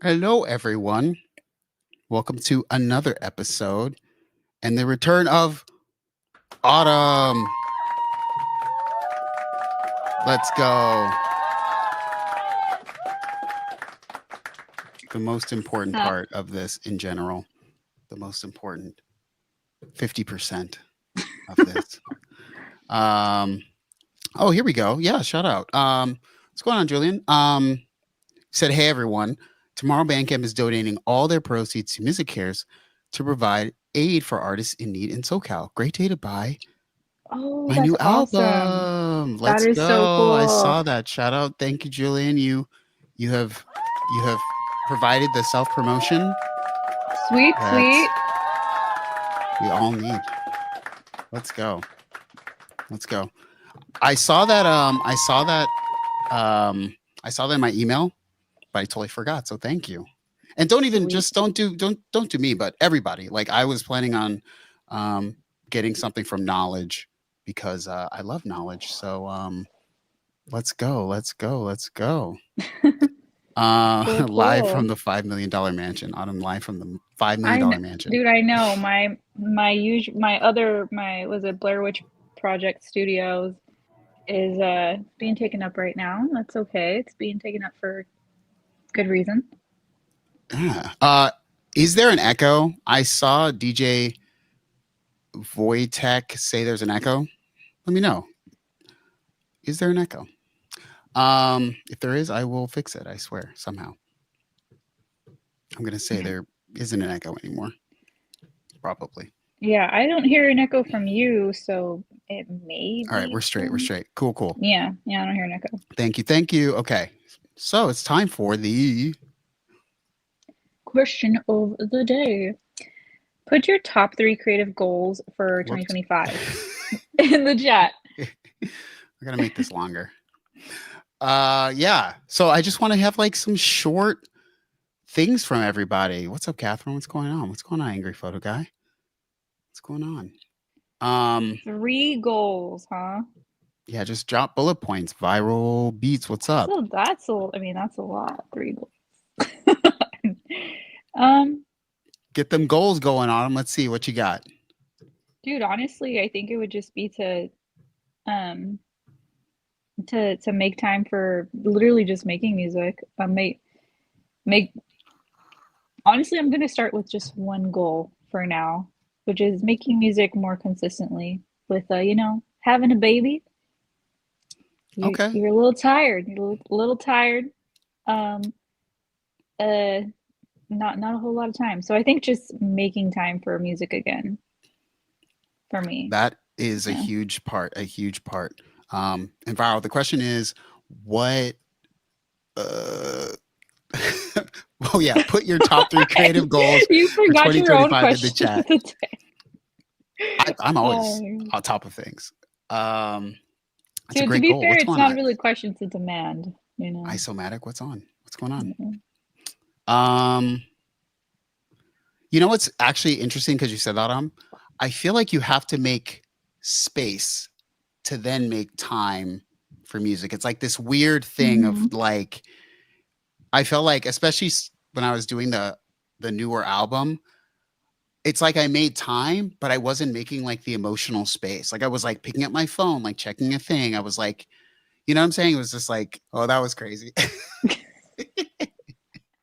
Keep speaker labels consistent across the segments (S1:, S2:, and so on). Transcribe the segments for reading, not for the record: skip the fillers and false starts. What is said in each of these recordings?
S1: Hello, everyone. Welcome to another episode and the return of autumn. Let's go. The most important part of this in general, the most important 50% of this. Oh, here we go. Yeah, shout out. What's going on, Julian? Said, hey, everyone. Tomorrow, Bandcamp is donating all their proceeds to Music Cares to provide aid for artists in need in SoCal. Great day to buy my
S2: that's
S1: new
S2: awesome.
S1: album.
S2: That
S1: Let's
S2: is so
S1: go. I
S2: cool.
S1: saw that. Shout out. Thank you, Julian. You have provided the self-promotion
S2: Sweet, sweet.
S1: we all need. Let's go. Let's go. I saw that in my email, but I totally forgot. So thank you. And don't even just don't do me, but everybody. Like I was planning on getting something from Knowledge because I love Knowledge. So let's go.
S2: Cool.
S1: Live from the $5 million mansion. Autumn live from the $5 million mansion.
S2: Dude, I know. My was it Blair Witch Project Studios is being taken up right now. That's okay. It's being taken up for good reason.
S1: Yeah. Is there an echo? I saw DJ Wojtek say there's an echo. Let me know. Is there an echo? If there is, I will fix it. I swear, somehow. I'm going to say there isn't an echo anymore. Probably.
S2: Yeah, I don't hear an echo from you, so it may be.
S1: All right, we're straight. Cool.
S2: Yeah, I don't hear an echo.
S1: Thank you. Okay, so it's time for the
S2: question of the day. Put your top 3 creative goals for 2025 in the chat.
S1: We're going to make this longer. Yeah. So I just want to have like some short things from everybody. What's up, Catherine? What's going on? What's going on, Angry Photo Guy? What's going on?
S2: 3 goals, huh?
S1: Yeah, just drop bullet points. Viral beats. What's up?
S2: So that's a lot. 3 goals.
S1: Get them goals going on them. Let's see what you got.
S2: Dude, honestly, I think it would just be to make time for literally just making music. Honestly, I'm gonna start with just one goal for now, which is making music more consistently with having a baby.
S1: Okay.
S2: You're a little tired. Not a whole lot of time. So I think just making time for music again for me.
S1: That is a huge part. And Viral, the question is what oh yeah, put your top 3 creative goals
S2: you forgot
S1: for 2025
S2: your own question
S1: in the chat. I'm always on top of things.
S2: Dude, to be goal. Fair, it's not really a question, it's a demand.
S1: Isomatic, what's on? What's going on? You know what's actually interesting because you said that, I feel like you have to make space to then make time for music. It's like this weird thing of like, I felt like, especially when I was doing the newer album, it's like I made time, but I wasn't making like the emotional space. Like I was like picking up my phone, like checking a thing. I was like, you know what I'm saying? It was just like, oh, that was crazy.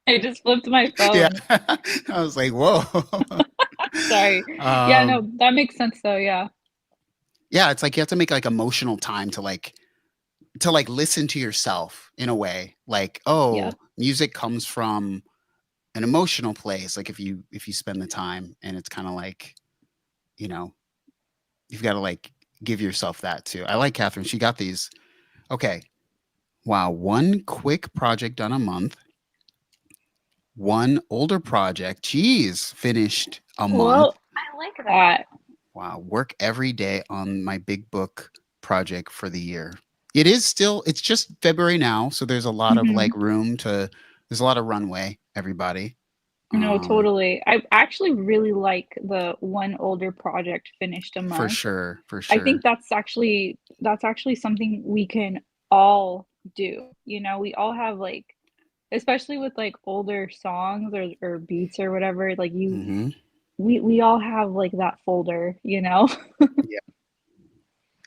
S2: I just flipped my phone.
S1: Yeah. I was like, whoa.
S2: Sorry. Yeah, no, that makes sense though. Yeah.
S1: Yeah. It's like you have to make like emotional time to listen to yourself in a way. Like, music comes from an emotional place. Like if you spend the time, and it's kind of like, you've got to like give yourself that too. I like Catherine. She got these. Okay. Wow. One quick project done a month. One older project. Geez, finished a month.
S2: Well, I like that.
S1: Wow. Work every day on my big book project for the year. It's just February now. So there's a lot of like there's a lot of runway, everybody.
S2: No, totally. I actually really like the one older project finished a month.
S1: For sure.
S2: I think that's actually something we can all do. We all have like especially with like older songs or beats or whatever, like
S1: Hmm.
S2: we all have like that folder, you know?
S1: Yeah.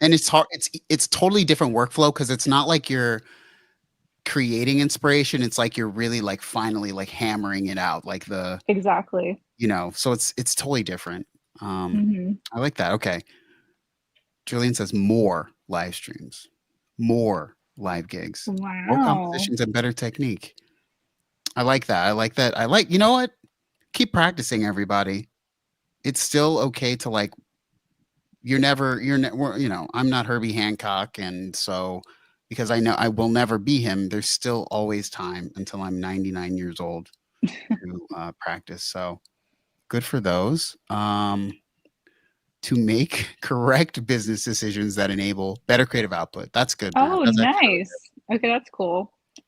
S1: And it's hard. It's totally different workflow because it's not like you're creating inspiration. It's like you're really like finally like hammering it out, like
S2: Exactly.
S1: so it's totally different.
S2: Hmm.
S1: I like that. Okay. Julian says more live streams, more live gigs, more
S2: Wow.
S1: compositions, and better technique. I like that. I like that. You know what? Keep practicing, everybody. It's still okay to like, I'm not Herbie Hancock. And so, because I know I will never be him, there's still always time until I'm 99 years old to practice. So good for those. To make correct business decisions that enable better creative output. That's good, Matt.
S2: Oh,
S1: That's actually really
S2: nice. Okay, that's cool.
S1: good.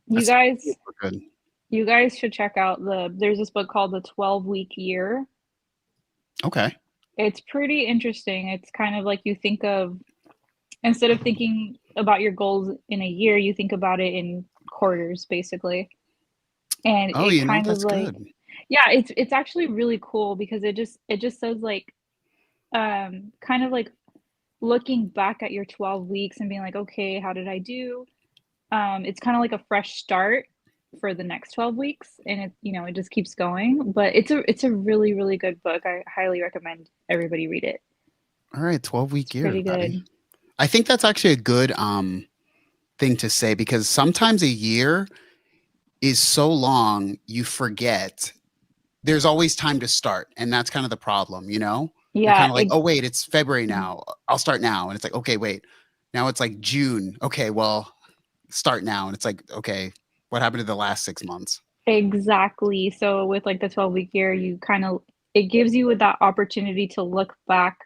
S2: You
S1: That's
S2: guys,
S1: super good.
S2: you guys should check out there's this book called The 12-Week Year.
S1: Okay.
S2: It's pretty interesting. It's kind of like you think of, instead of thinking about your goals in a year, you think about it in quarters, basically. And
S1: Oh,
S2: it kind of
S1: that's
S2: like,
S1: good.
S2: yeah, it's actually really cool because it just says like, kind of like looking back at your 12 weeks and being like, okay, how did I do? It's kind of like a fresh start for the next 12 weeks, and it just keeps going. But it's a really, really good book. I highly recommend everybody read it.
S1: All right, 12-week
S2: It's
S1: year,
S2: pretty
S1: buddy.
S2: good.
S1: I think that's actually a good thing to say because sometimes a year is so long you forget. There's always time to start, and that's kind of the problem, you know? You're
S2: Yeah,
S1: kind of like, "Oh, wait, it's February now. I'll start now." And it's like, "Okay, wait. Now it's like June. Okay, well, start now." And it's like, "Okay, what happened to the last 6 months?"
S2: exactly. So with like the 12-week year, you kind of it gives you that opportunity to look back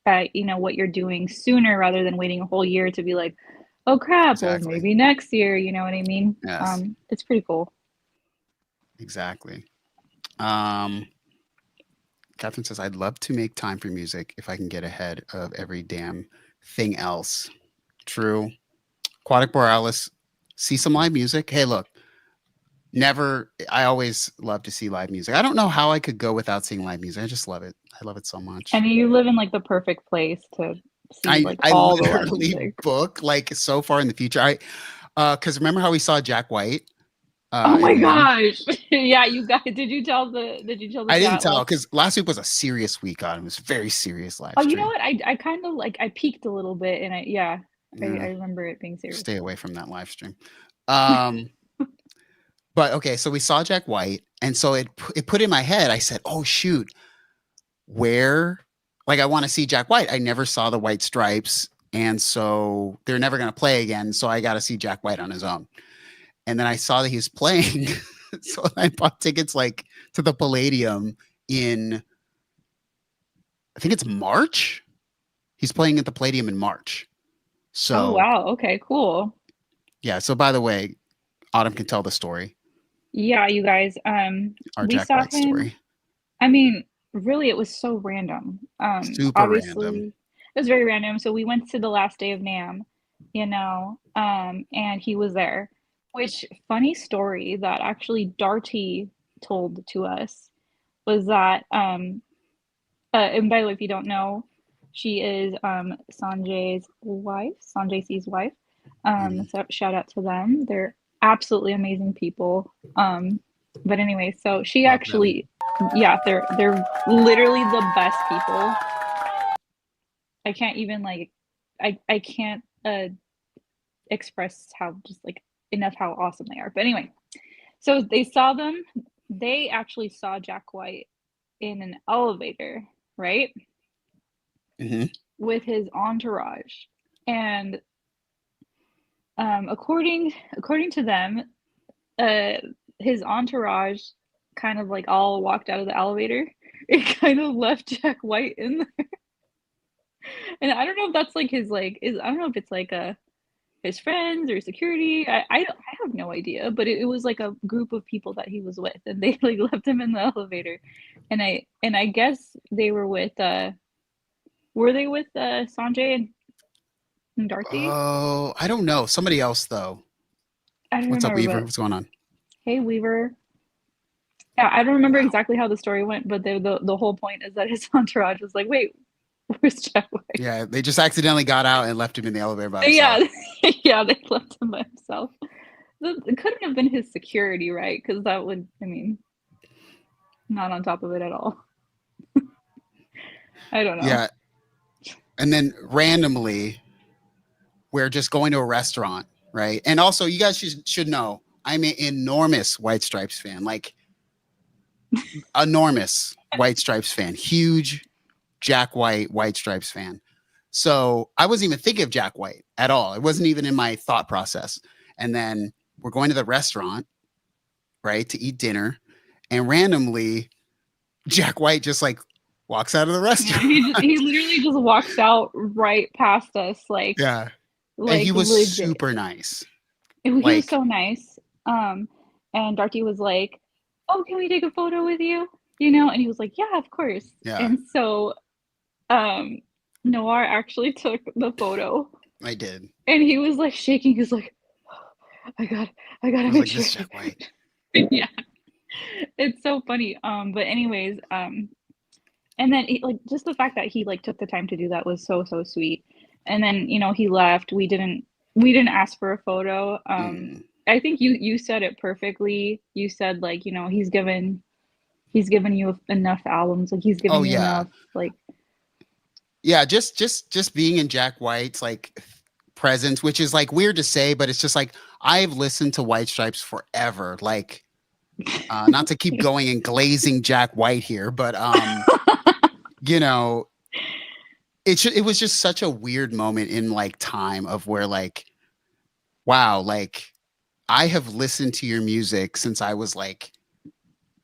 S2: at what you're doing sooner rather than waiting a whole year to be like, oh crap, well
S1: Exactly.
S2: maybe next year, you know what I mean?
S1: Yes,
S2: It's pretty cool.
S1: exactly. Um, Catherine says, "I'd love to make time for music if I can get ahead of every damn thing else." True. Aquatic Borealis, see some live music. Hey, look, never. I always love to see live music. I don't know how I could go without seeing live music. I just love it. I love it so much.
S2: And you live in like the perfect place to see like
S1: I
S2: all the live
S1: literally
S2: music.
S1: book like so far in the future. Because remember how we saw Jack White
S2: Oh my
S1: in NAMM?
S2: gosh. Yeah, you guys, did you tell the
S1: I didn't
S2: chat
S1: tell
S2: last?
S1: because last week was a serious week on. It was a very serious live
S2: Oh, you know
S1: stream.
S2: what? I kind of like I peeked a little bit and I
S1: Yeah,
S2: remember it being serious.
S1: stay away from that live stream. Um, but okay, so we saw Jack White, and so it put in my head. I said, "Oh shoot, where like I want to see Jack White. I never saw the White Stripes, and so they're never going to play again. So I got to see Jack White on his own." And then I saw that he was playing, so I bought tickets like to the Palladium in I think it's March. He's playing at the Palladium in March.
S2: Oh
S1: So
S2: wow. Okay, cool.
S1: yeah. So by the way, Autumn can tell the story,
S2: Yeah, you guys,
S1: our
S2: we
S1: Jack
S2: saw
S1: White
S2: him.
S1: story.
S2: I mean, really, it was so random.
S1: Super random.
S2: Obviously, it was very random. So we went to the last day of NAMM, and he was there. Which funny story that actually Darty told to us was that, and by the way, if you don't know, she is Sanjay C's wife.
S1: Mm,
S2: So shout out to them. They're absolutely amazing people. But anyway, so she
S1: love them.
S2: actually, yeah, they're literally the best people. I can't even like, I can't express how just like enough how awesome they are. But anyway, so they saw them. They actually saw Jack White in an elevator, right,
S1: Hmm.
S2: with his entourage, and according to them, uh, his entourage kind of like all walked out of the elevator. It kind of left Jack White in there, and I don't know if that's like his like is I don't know if it's like his friends or security. I have no idea, but it was like a group of people that he was with, and they like left him in the elevator, and I guess they were they with Sanjay and Darcy?
S1: Oh, I don't know. Somebody else though.
S2: I don't
S1: What's up,
S2: remember,
S1: Weaver?
S2: but
S1: What's going on?
S2: hey, Weaver. Yeah, I don't remember exactly how the story went, but the whole point is that his entourage was like, wait, where's Jack White?
S1: Yeah, they just accidentally got out and left him in the elevator by himself.
S2: Yeah, yeah, they left him by himself. It couldn't have been his security, right? Because that would, I mean, not on top of it at all. I don't know.
S1: Yeah. And then randomly, we're just going to a restaurant, right? And also, you guys should know, I'm an enormous White Stripes fan, like enormous White Stripes fan, huge Jack White Stripes fan. So I wasn't even thinking of Jack White at all. It wasn't even in my thought process. And then we're going to the restaurant, right, to eat dinner, and randomly, Jack White just like walks out of the restaurant.
S2: Yeah, he literally just walks out right past us, like
S1: yeah.
S2: Like,
S1: and he was
S2: legit.
S1: super nice.
S2: He was so nice. And Darky was like, "Oh, can we take a photo with you?" You know, and he was like, "Yeah, of course."
S1: Yeah.
S2: And so, Noir actually took the photo.
S1: I did.
S2: And he was like shaking. He's like, "I gotta make sure."
S1: This Jack White.
S2: Yeah, it's so funny. But anyways, and then like just the fact that he like took the time to do that was so sweet. And then he left. We didn't ask for a photo. I think you said it perfectly. You said like he's given you enough albums. Like he's given you enough. Like
S1: yeah, just being in Jack White's like presence, which is like weird to say, but it's just like I've listened to White Stripes forever. Like not to keep going and glazing Jack White here, but it was just such a weird moment in like time of where like, wow, like I have listened to your music since I was like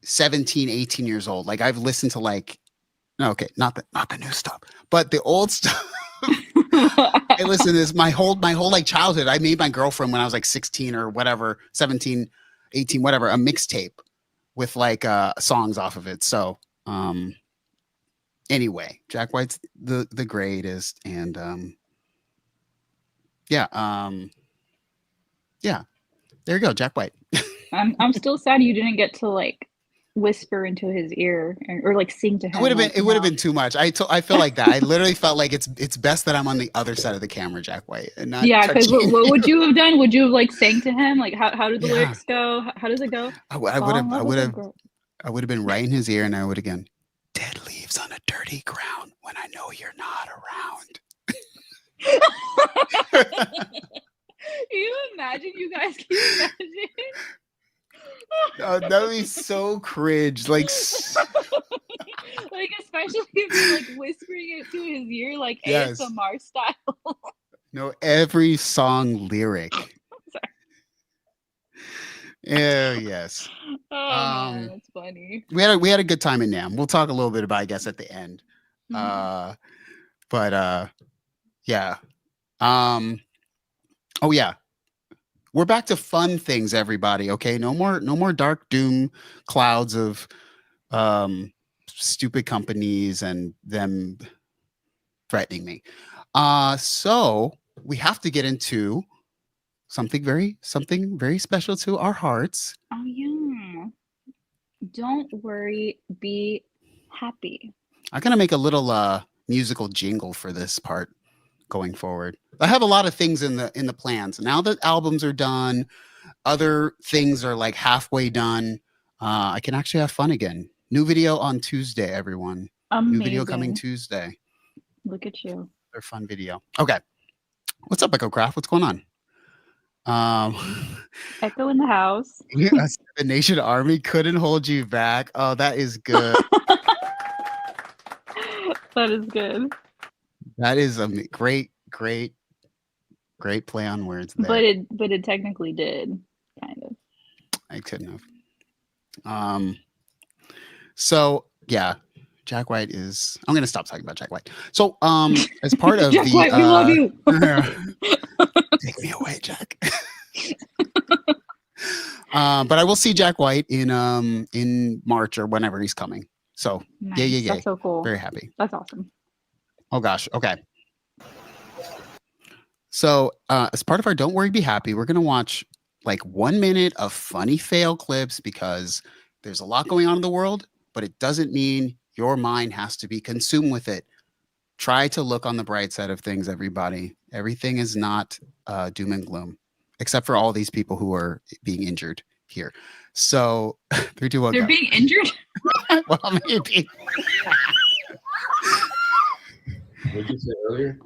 S1: 17, 18 years old. Like I've listened to like, okay, not the new stuff, but the old stuff. I listened to this my whole like childhood. I made my girlfriend when I was like 16 or whatever, 17, 18, whatever, a mixtape with like songs off of it. So anyway, Jack White's the greatest, and yeah, there you go, Jack White.
S2: I'm still sad you didn't get to like whisper into his ear or like sing to him.
S1: It would have been too much. I feel like that. I literally felt like it's best that I'm on the other side of the camera, Jack White, and not.
S2: Yeah, because what would you have done? Would you have like sang to him? Like how did the lyrics go? How does it go?
S1: I would have been right in his ear, and I would again. Dead leaves on a dirty ground when I know you're not around.
S2: Can you imagine, you guys? Can you imagine?
S1: That would be so cringe. Like
S2: especially if you're like whispering it to his ear, like ASMR style.
S1: No, every song lyric.
S2: Sorry.
S1: Yeah, yes.
S2: Oh man, that's funny.
S1: We had a good time in NAMM. We'll talk a little bit about, I guess, at the end.
S2: Mm-hmm.
S1: But yeah. Oh yeah. We're back to fun things, everybody. Okay, no more dark doom clouds of stupid companies and them threatening me. So we have to get into something very special to our hearts.
S2: Oh yeah. Don't worry, be happy.
S1: I'm gonna make a little musical jingle for this part going forward. I have a lot of things in the plans. Now that albums are done, other things are like halfway done. I can actually have fun again. New video on Tuesday, everyone.
S2: Amazing.
S1: New video coming Tuesday.
S2: Look at you.
S1: They're fun video. Okay. What's up, Echo Craft? What's going on?
S2: Echo in the house.
S1: The Nation Army couldn't hold you back. Oh, that is good.
S2: That is good.
S1: That is a great play on words there.
S2: But it technically did, kind of.
S1: I couldn't have. So yeah, Jack White is. I'm gonna stop talking about Jack White. So as part of
S2: Jack White, we love you.
S1: Take me away, Jack. But I will see Jack White in March or whenever he's coming. So
S2: nice.
S1: Yeah.
S2: That's so cool.
S1: Very happy.
S2: That's awesome.
S1: Oh gosh. Okay. So as part of our Don't Worry Be Happy, we're gonna watch like 1 minute of funny fail clips because there's a lot going on in the world, but it doesn't mean your mind has to be consumed with it. Try to look on the bright side of things, everybody. Everything is not doom and gloom, except for all these people who are being injured here. So 3, 2, 1,
S2: They're
S1: go.
S2: being injured?
S1: Well, maybe.
S3: What did you say earlier?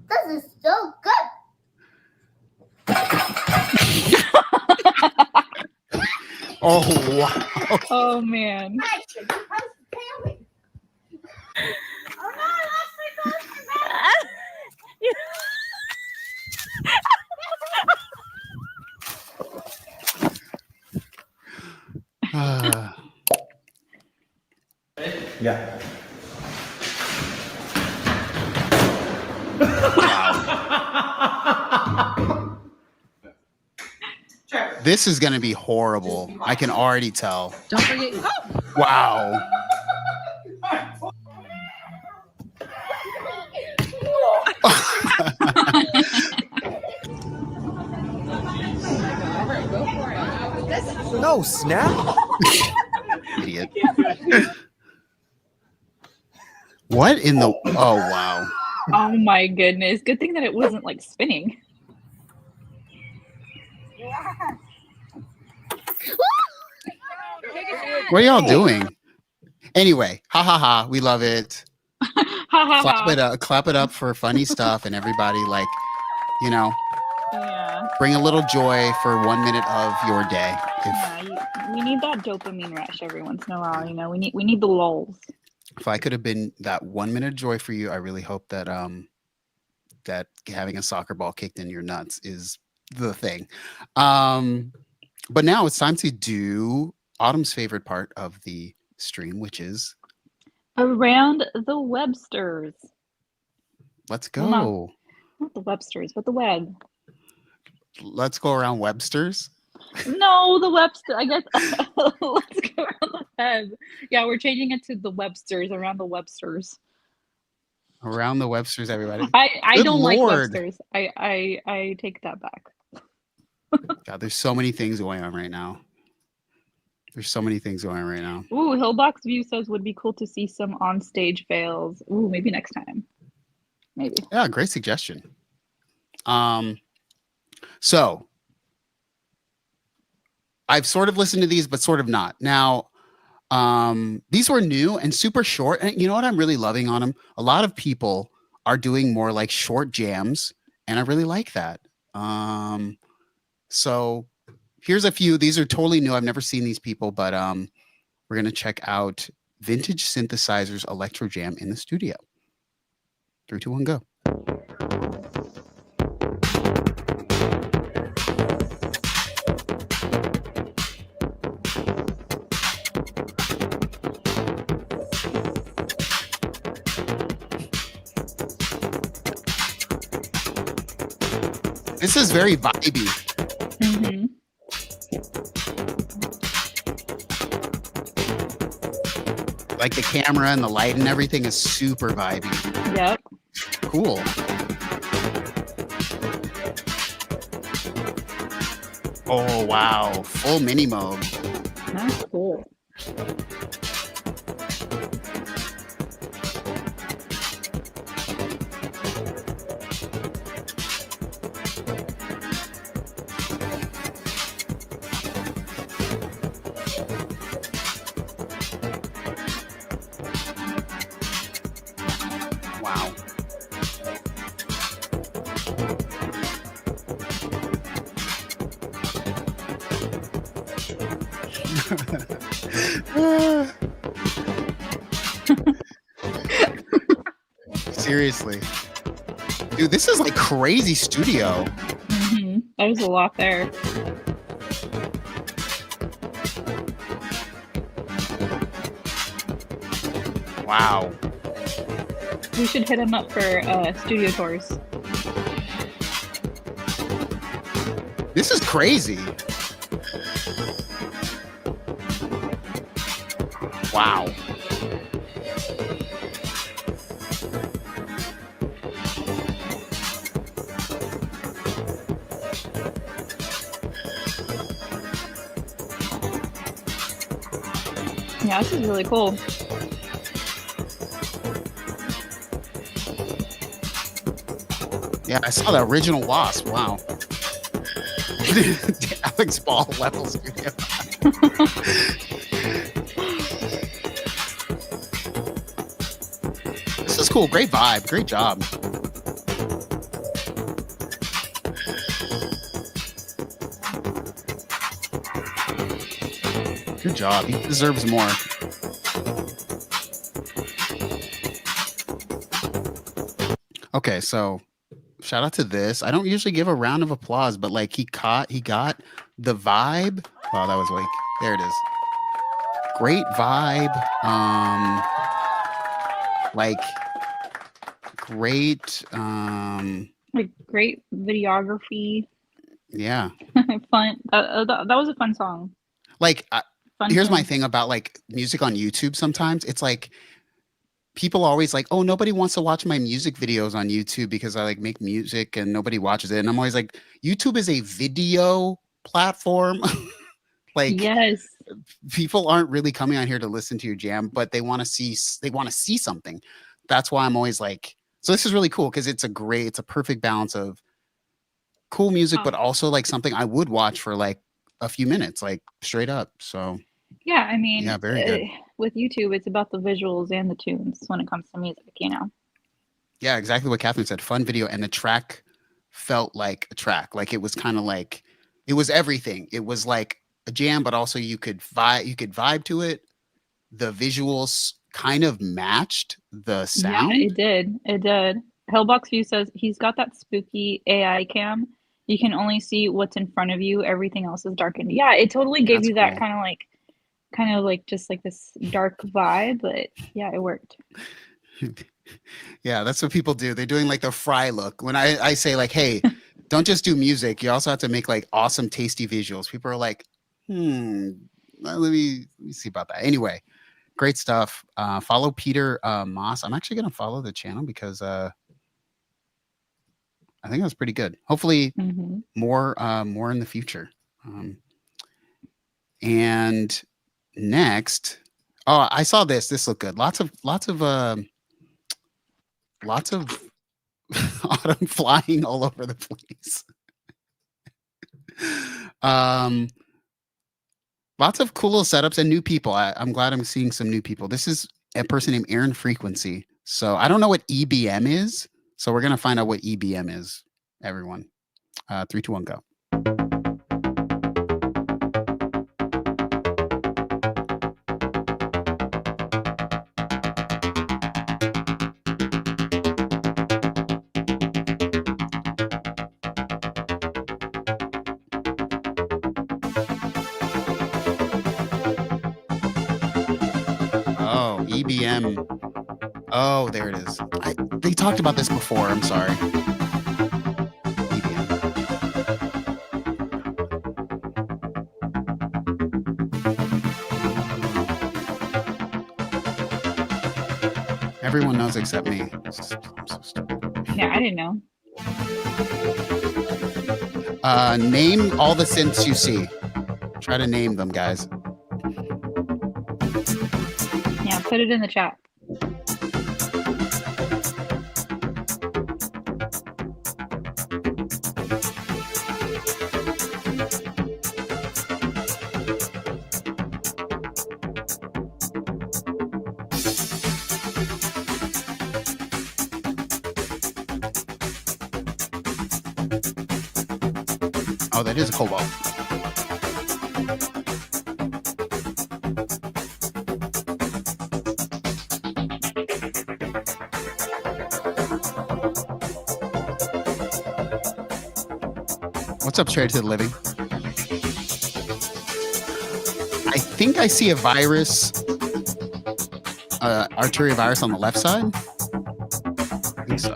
S4: This is so good.
S1: Oh, wow.
S2: Oh, man.
S4: I should be supposed to tell me. Oh no, I lost my phone.
S3: Yeah.
S1: This is going to be horrible. I can already tell.
S5: Don't forget. Oh!
S1: Wow.
S6: No, snap.
S1: Idiot. What in the... Oh, wow.
S2: Oh, my goodness. Good thing that it wasn't, like, spinning.
S1: What are y'all doing? Anyway, ha ha ha. We love it.
S2: Ha ha ha.
S1: Clap it up for funny stuff, and everybody, like, you know,
S2: Yeah.
S1: bring a little joy for 1 minute of your day.
S2: We need that dopamine rush every once in a while. You know, we need the lulls.
S1: If I could have been that 1 minute of joy for you, I really hope that that having a soccer ball kicked in your nuts is the thing. But now it's time to do Autumn's favorite part of the stream, which is
S2: Around the Websters.
S1: let's
S2: Well,
S1: go.
S2: Not the Websters, but the web.
S1: Let's go around Webster's.
S2: No, the Webster. I guess let's go around the web. Yeah, we're changing it to the Websters, around the Websters.
S1: Around the Websters, everybody.
S2: I
S1: Good
S2: don't like
S1: Lord.
S2: Websters. I take that back.
S1: God, there's so many things going on right now. There's so many things going on right now.
S2: Ooh, Hillbox View says would be cool to see some on stage fails. Ooh, maybe next time. Maybe.
S1: Yeah, great suggestion. So I've sort of listened to these, but sort of not. Now, these were new and super short. And you know what I'm really loving on them? A lot of people are doing more like short jams, and I really like that. So here's a few. These are totally new. I've never seen these people, but we're going to check out Vintage Synthesizers Electro Jam in the studio. 3, 2, 1, go. This is very vibey.
S2: Mm-hmm.
S1: Like the camera and the light and everything is super vibey.
S2: Yep.
S1: Cool. Oh, wow. Full mini mode.
S2: That's cool.
S1: Wow. Seriously. Dude, this is like crazy studio.
S2: Mm-hmm. There's a lot there.
S1: Wow.
S2: We should hit him up for studio tours.
S1: This is crazy. Wow.
S2: Yeah, this is really cool.
S1: Yeah, I saw the original Wasp. Wow. Alex Ball level studio. This is cool. Great vibe. Great job. Good job. He deserves more. Okay, so shout out to this. I don't usually give a round of applause, but like he got the vibe. Wow, that was like, there it is. Great vibe. Like great
S2: Like great videography.
S1: Yeah.
S2: Fun. That was a fun song.
S1: Like
S2: Fun
S1: here's my
S2: tune.
S1: thing about like music on YouTube sometimes. It's like people always like, oh, nobody wants to watch my music videos on YouTube because I like make music and nobody watches it. And I'm always like, YouTube is a video platform. Like
S2: Yes.
S1: people aren't really coming out here to listen to your jam, but they want to see something. That's why I'm always like, so this is really cool because it's a perfect balance of cool music, but also like something I would watch for like a few minutes, like straight up. So
S2: Yeah, I mean,
S1: yeah, very good.
S2: With YouTube, it's about the visuals and the tunes when it comes to music, you know?
S1: Yeah, exactly what Catherine said. Fun video, and the track felt like a track. Like it was kind of like it was everything. It was like a jam, but also you could vibe to it. The visuals kind of matched the sound.
S2: Yeah, it did. It did. HillboxView says he's got that spooky AI cam. You can only see what's in front of you. Everything else is darkened. Yeah, it totally gave
S1: That's
S2: you that
S1: cool.
S2: kind of like just like this dark vibe, but yeah, it worked.
S1: Yeah, that's what people do. They're doing like the Fry look. When I say like, hey, don't just do music. You also have to make like awesome, tasty visuals. People are like, let me see about that. Anyway, great stuff. Follow Peter Moss. I'm actually going to follow the channel because I think that was pretty good. Hopefully more in the future. And next, oh, I saw this. This looked good. Lots of autumn flying all over the place. Lots of cool little setups and new people. I'm glad I'm seeing some new people. This is a person named Aaron Frequency. So I don't know what EBM is. So we're gonna find out what EBM is. Everyone, 3, 2, 1, go. Oh, EBM. Oh, there it is. They talked about this before. I'm sorry. EBM. Everyone knows except me. I'm so stupid.
S2: Yeah, I didn't know.
S1: Name all the synths you see. Try to name them, guys.
S2: Yeah, put it in the chat.
S1: Oh, that is a cobalt. What's up, Straight to the Living? I think I see a virus, arterial virus on the left side. I think so.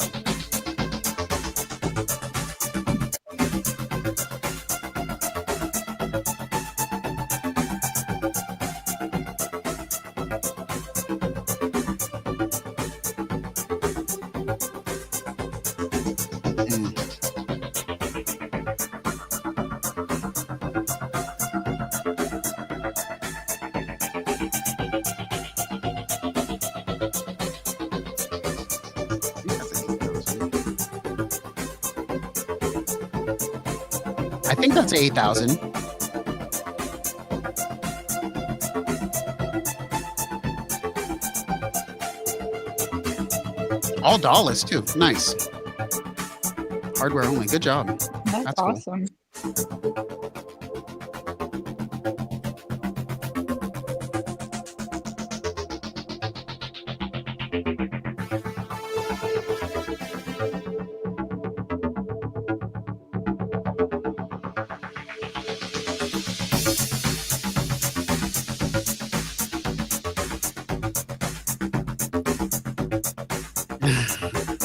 S1: I think that's 8,000. All dollars too. Nice. Hardware only. Good job.
S2: That's
S1: cool.
S2: awesome.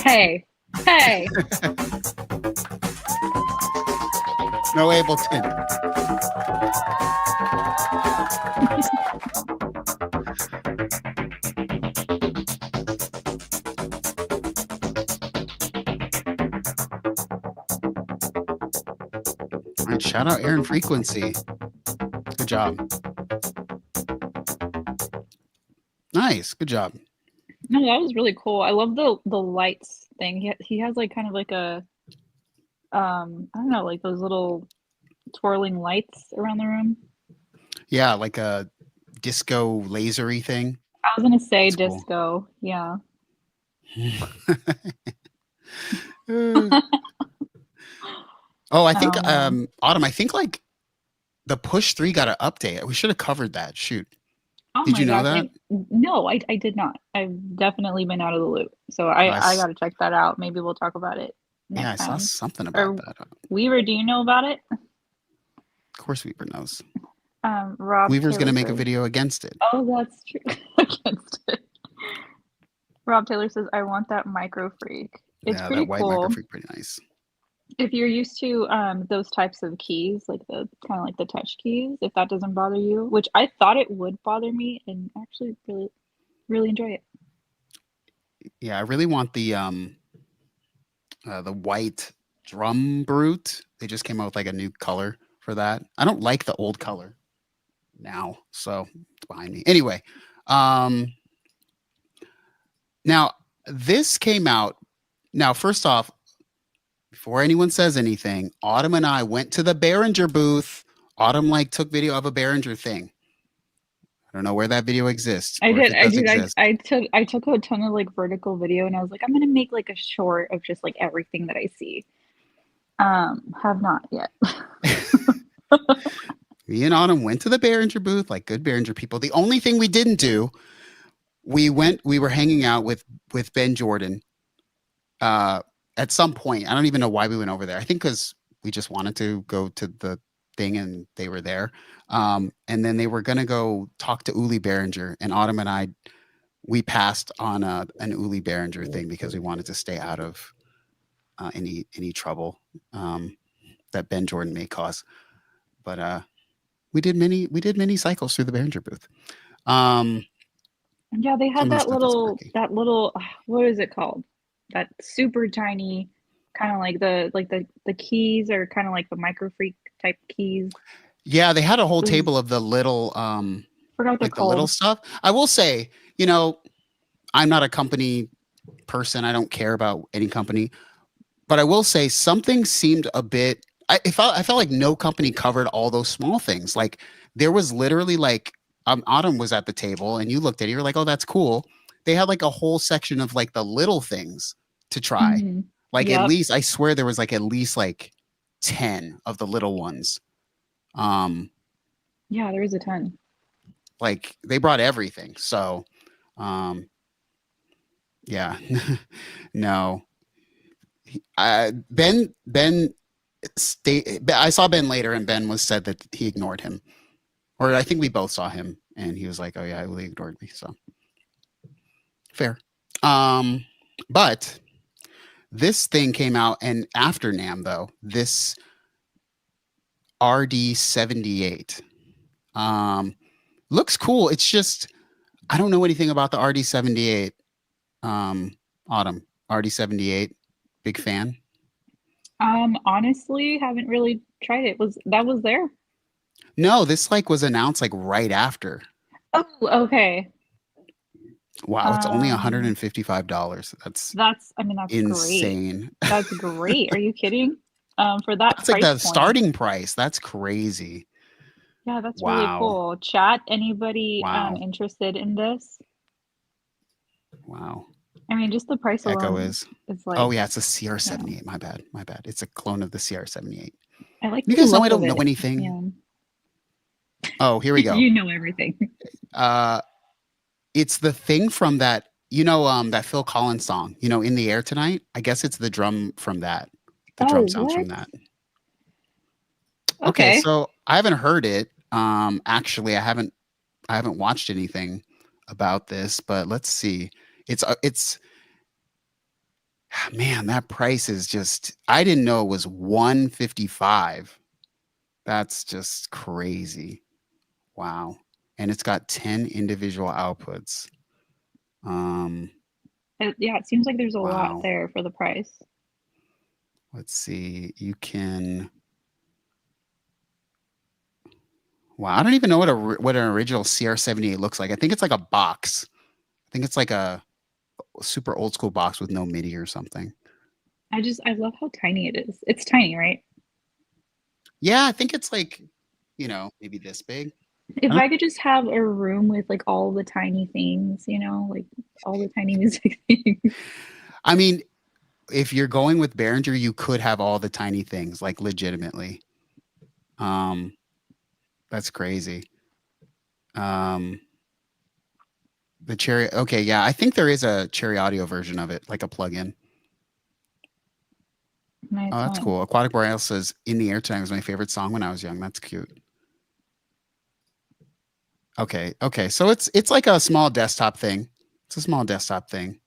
S2: Hey, hey.
S1: No Ableton. All right, shout out Aaron Frequency. Good job. Nice. Good job.
S2: No, that was really cool. I love the lights thing. He has like kind of like a I don't know, like those little twirling lights around the room.
S1: Yeah, like a disco lasery thing.
S2: I was gonna say
S1: That's cool.
S2: disco. Yeah.
S1: Oh, I think
S2: Oh, man.
S1: Autumn, I think like the push 3 got an update. We should have covered that. Shoot.
S2: Oh
S1: Did
S2: my
S1: you know
S2: gosh,
S1: that?
S2: no, I did not. I've definitely been out of the loop. So I
S1: Nice.
S2: gotta check that out. Maybe we'll talk about it
S1: Yeah, I
S2: next
S1: saw
S2: time.
S1: something
S2: Or
S1: about that.
S2: Weaver, do you know about it?
S1: Of course Weaver knows.
S2: Rob
S1: Weaver's
S2: Taylor
S1: gonna make a
S2: says-
S1: video against it.
S2: Oh, that's true. Against it. Rob Taylor says, I want that micro freak. It's
S1: Yeah,
S2: pretty
S1: that white
S2: cool.
S1: micro freak, pretty nice.
S2: If you're used to those types of keys, like the kind of like the touch keys, if that doesn't bother you, which I thought it would bother me, and actually really enjoy it.
S1: Yeah, I really want the white drum brute. They just came out with like a new color for that. I don't like the old color now, so it's behind me. Anyway, now this came out. Now, first off, before anyone says anything, Autumn and I went to the Behringer booth. Autumn like took video of a Behringer thing. I don't know where that video exists.
S2: I
S1: or if
S2: did.
S1: it
S2: I
S1: does
S2: did.
S1: exist.
S2: I took a ton of like vertical video, and I was like, I'm gonna make like a short of just like everything that I see. Have not yet.
S1: Me and Autumn went to the Behringer booth, like good Behringer people. The only thing we didn't do, we were hanging out with Ben Jordan. At some point, I don't even know why we went over there. I think because we just wanted to go to the thing and they were there. And then they were going to go talk to Uli Behringer, and Autumn and I, we passed on an Uli Behringer thing because we wanted to stay out of any trouble that Ben Jordan may cause. But we did many cycles through the Behringer booth.
S2: Yeah, they
S1: Some
S2: had
S1: of the stuff is
S2: that little what is it called? That super tiny kind of like the keys are kind of like the micro freak type keys.
S1: Yeah, they had a whole
S2: Ooh.
S1: table of the little
S2: Forgot what they're
S1: like the little
S2: called.
S1: stuff. I will say, you know, I'm not a company person. I don't care about any company, but I will say something seemed a bit. I felt like no company covered all those small things. Like there was literally like Autumn was at the table and you looked at it, you're like, oh, that's cool. They had like a whole section of like the little things to try.
S2: Mhm.
S1: Like
S2: Yep.
S1: at least I swear there was like at least like 10 of the little ones.
S2: Yeah, there was a ton.
S1: Like they brought everything. So yeah. No. Ben I saw Ben later and Ben said that he ignored him. Or I think we both saw him and he was like, oh yeah, he really ignored me. So fair. But this thing came out, and after NAMM though, this RD-78 looks cool. It's just I don't know anything about the RD-78. Autumn, RD-78, big fan.
S2: Honestly, haven't really tried it. Was there?
S1: No, this like was announced like right after.
S2: Oh, okay.
S1: Wow, it's only $155. That's
S2: I mean, that's
S1: insane.
S2: great. That's great. Are you kidding? For that
S1: That's like the
S2: price point.
S1: starting price. That's crazy.
S2: Yeah, that's really
S1: Wow.
S2: cool. Chat, anybody
S1: Wow.
S2: interested in this?
S1: Wow.
S2: I mean, just the price
S1: Echo
S2: alone
S1: is.
S2: is like.
S1: Oh yeah, it's a CR-78. My bad. It's a clone of the CR-78.
S2: I like
S1: You
S2: the
S1: guys know
S2: look
S1: I don't
S2: of
S1: know
S2: it.
S1: anything.
S2: Yeah.
S1: Oh, here we go.
S2: You know everything.
S1: It's the thing from that, that Phil Collins song, In the Air Tonight. I guess it's the drum from that. The drum sounds from that. Okay, so I haven't heard it. Actually, I haven't watched anything about this, but let's see. It's man, that price is just, I didn't know it was $155. That's just crazy. Wow. And it's got 10 individual outputs.
S2: Yeah, it seems like there's a
S1: Wow.
S2: lot there for the price.
S1: Let's see. You can. Wow, I don't even know what an original CR-78 looks like. I think it's like a box. I think it's like a super old school box with no MIDI or something.
S2: I love how tiny it is. It's tiny, right?
S1: Yeah, I think it's like, maybe this big.
S2: If I could just have a room with like all the tiny things, like all the tiny music things.
S1: I mean, if you're going with Behringer, you could have all the tiny things, like legitimately. That's crazy. The Cherry. Okay, yeah, I think there is a Cherry Audio version of it, like a plugin.
S2: Nice
S1: Oh, that's
S2: one.
S1: cool. Aquatic Boreal says "In the Air Tonight" was my favorite song when I was young. That's cute. Okay. So it's like a small desktop thing. It's a small desktop thing.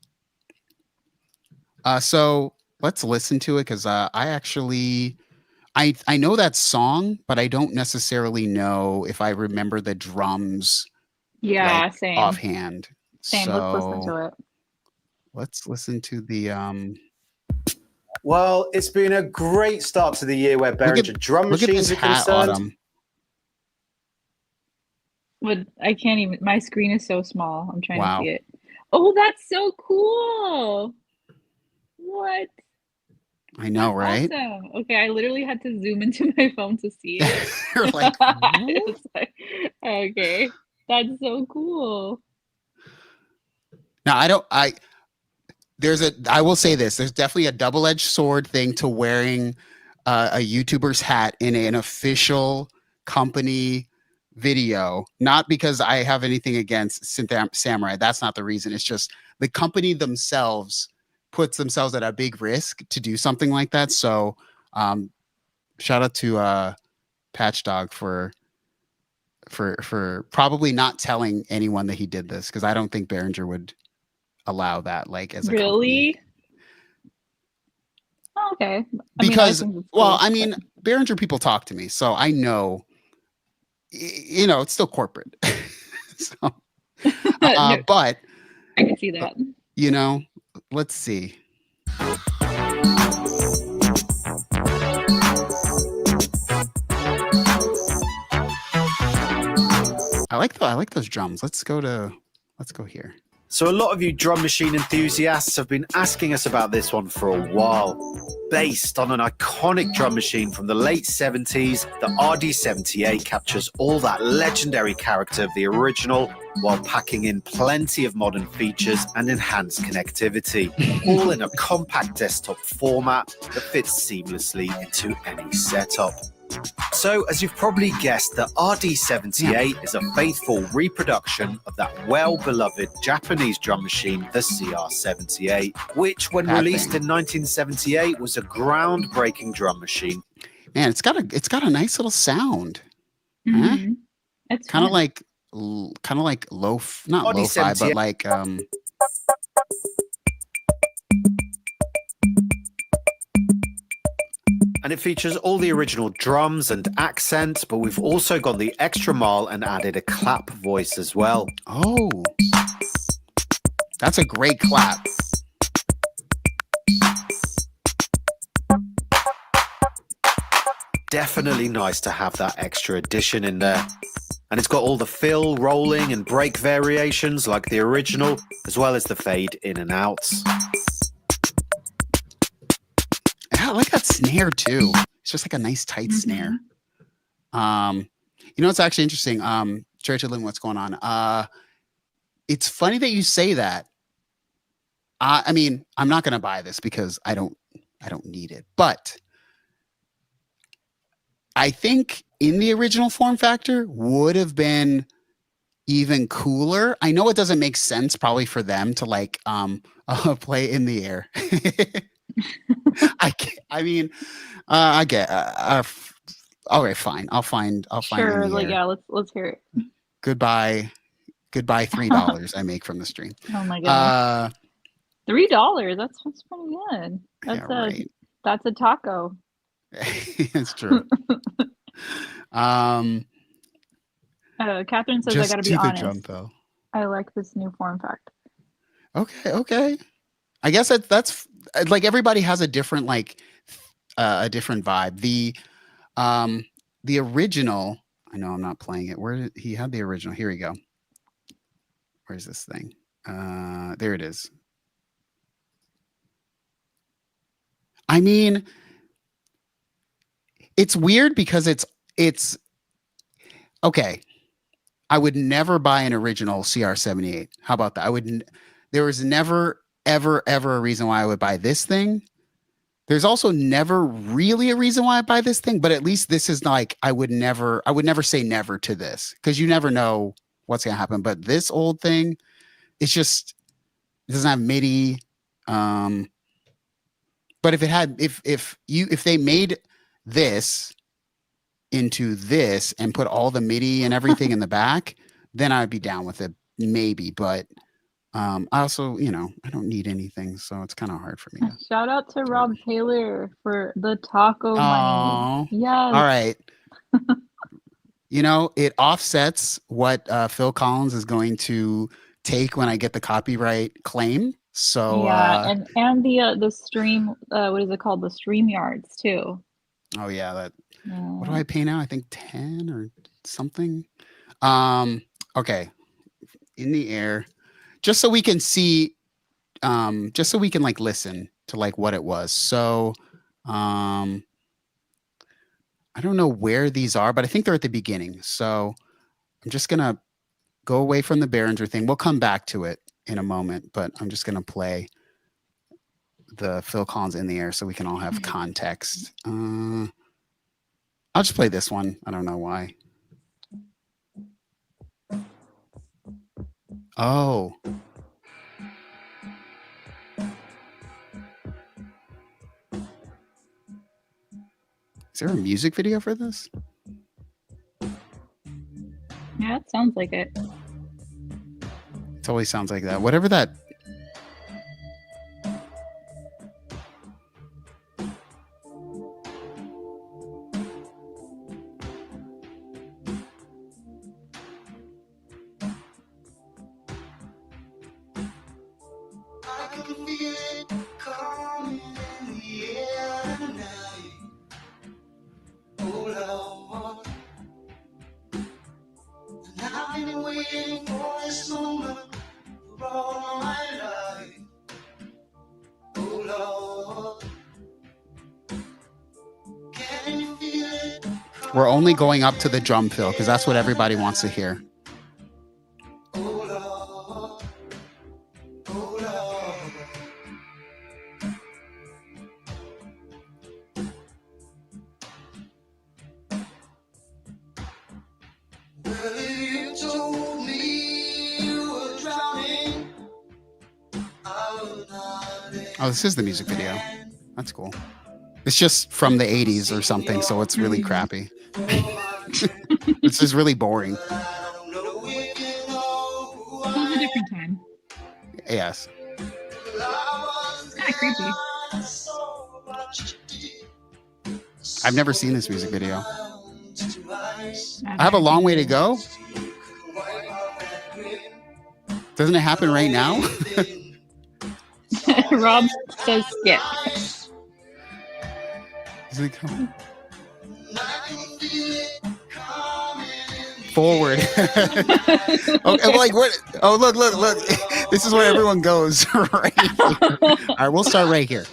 S1: So let's listen to it because I know that song, but I don't necessarily know if I remember the drums.
S2: Yeah,
S1: like,
S2: same.
S1: Offhand.
S2: Same. Let's listen to it.
S1: Let's listen to the.
S6: Well, it's been a great start to the year where Behringer drum machines are concerned.
S1: Autumn.
S2: But I can't even. My screen is so small. I'm trying
S1: Wow.
S2: to see it. Oh, that's so cool! What?
S1: I know, right?
S2: Awesome. Okay, I literally had to zoom into my phone to see it.
S1: You're like,
S2: It's like, okay, that's so cool.
S1: Now I will say this. There's definitely a double-edged sword thing to wearing a YouTuber's hat in an official company video. Not because I have anything against Synth Samurai. That's not the reason. It's just the company themselves puts themselves at a big risk to do something like that. So shout out to Patch Dog for probably not telling anyone that he did this, because I don't think Behringer would allow that, like, as a
S2: really
S1: company.
S2: Oh, okay.
S1: Because Behringer people talk to me, so I know, it's still corporate. So,
S2: No,
S1: but
S2: I can see that.
S1: Let's see. I like those drums. Let's go here.
S6: So a lot of you drum machine enthusiasts have been asking us about this one for a while. Based on an iconic drum machine from the late 70s, the RD-78 captures all that legendary character of the original while packing in plenty of modern features and enhanced connectivity, all in a compact desktop format that fits seamlessly into any setup. So, as you've probably guessed, the RD-78 is a faithful reproduction of that well-beloved Japanese drum machine, the CR-78, which, when released in 1978, was a groundbreaking drum machine.
S1: Man, it's got a nice little sound.
S2: Mm-hmm. It's
S1: kind of like not lo-fi, but like
S6: And it features all the original drums and accents, but we've also gone the extra mile and added a clap voice as well.
S1: Oh, that's a great clap.
S6: Definitely nice to have that extra addition in there. And it's got all the fill, rolling and break variations like the original, as well as the fade in and outs.
S1: Yeah, I like that snare too. It's just like a nice tight snare. You know, it's actually interesting. Church of Lynn, what's going on? It's funny that you say that. I mean, I'm not gonna buy this because I don't need it, but I think in the original form factor would have been even cooler. I know it doesn't make sense probably for them to like play in the air. I get all right, fine. I'll find
S2: Sure,
S1: in the
S2: like
S1: air.
S2: yeah, let's hear it.
S1: Goodbye $3 I make from the stream.
S2: Oh my goodness. $3. That's pretty good.
S1: Yeah, right.
S2: That's a taco.
S1: It's true.
S2: Catherine says I gotta be honest.
S1: Jump, though.
S2: I like this new form factor.
S1: Okay. I guess that's like everybody has a different like a different vibe. The original, I know I'm not playing it. Where did he had the original? Here we go. Where's this thing? There it is. I mean, it's weird because it's okay. I would never buy an original CR-78. How about that? There was never, ever a reason why I would buy this thing. There's also never really a reason why I buy this thing, but at least this is like, I would never say never to this because you never know what's going to happen. But this old thing, it doesn't have MIDI. But if it had, if they made this into this and put all the MIDI and everything in the back, then I'd be down with it maybe. But I also, you know, I don't need anything, so it's kind of hard for me.
S2: Shout out to Rob Taylor for the taco money. Yes.
S1: All right. You know, it offsets what Phil Collins is going to take when I get the copyright claim. So
S2: yeah, and the stream, what is it called? The StreamYards too.
S1: Oh yeah, that. What do I pay now? I think 10 or something. Okay, in the air, just so we can see, just so we can like listen to like what it was. So, I don't know where these are, but I think they're at the beginning. So I'm just gonna go away from the Behringer thing. We'll come back to it in a moment, but I'm just gonna play the Phil Collins in the air so we can all have context. I'll just play this one. I don't know why. Oh. Is there a music video for this?
S2: Yeah, it sounds like it.
S1: It totally sounds like that. Whatever that. We're only going up to the drum fill because that's what everybody wants to hear. Oh, this is the music video. That's cool. It's just from the 80s or something, so it's really crappy. It's just really boring.
S2: It was a different time.
S1: Yes.
S2: It's kind of creepy.
S1: I've never seen this music video. I have a long way to go. Doesn't it happen right now?
S2: Rob says skip.
S1: Is it coming? Forward. Okay, like what? Oh, look. This is where everyone goes right here. All right, we'll start right here.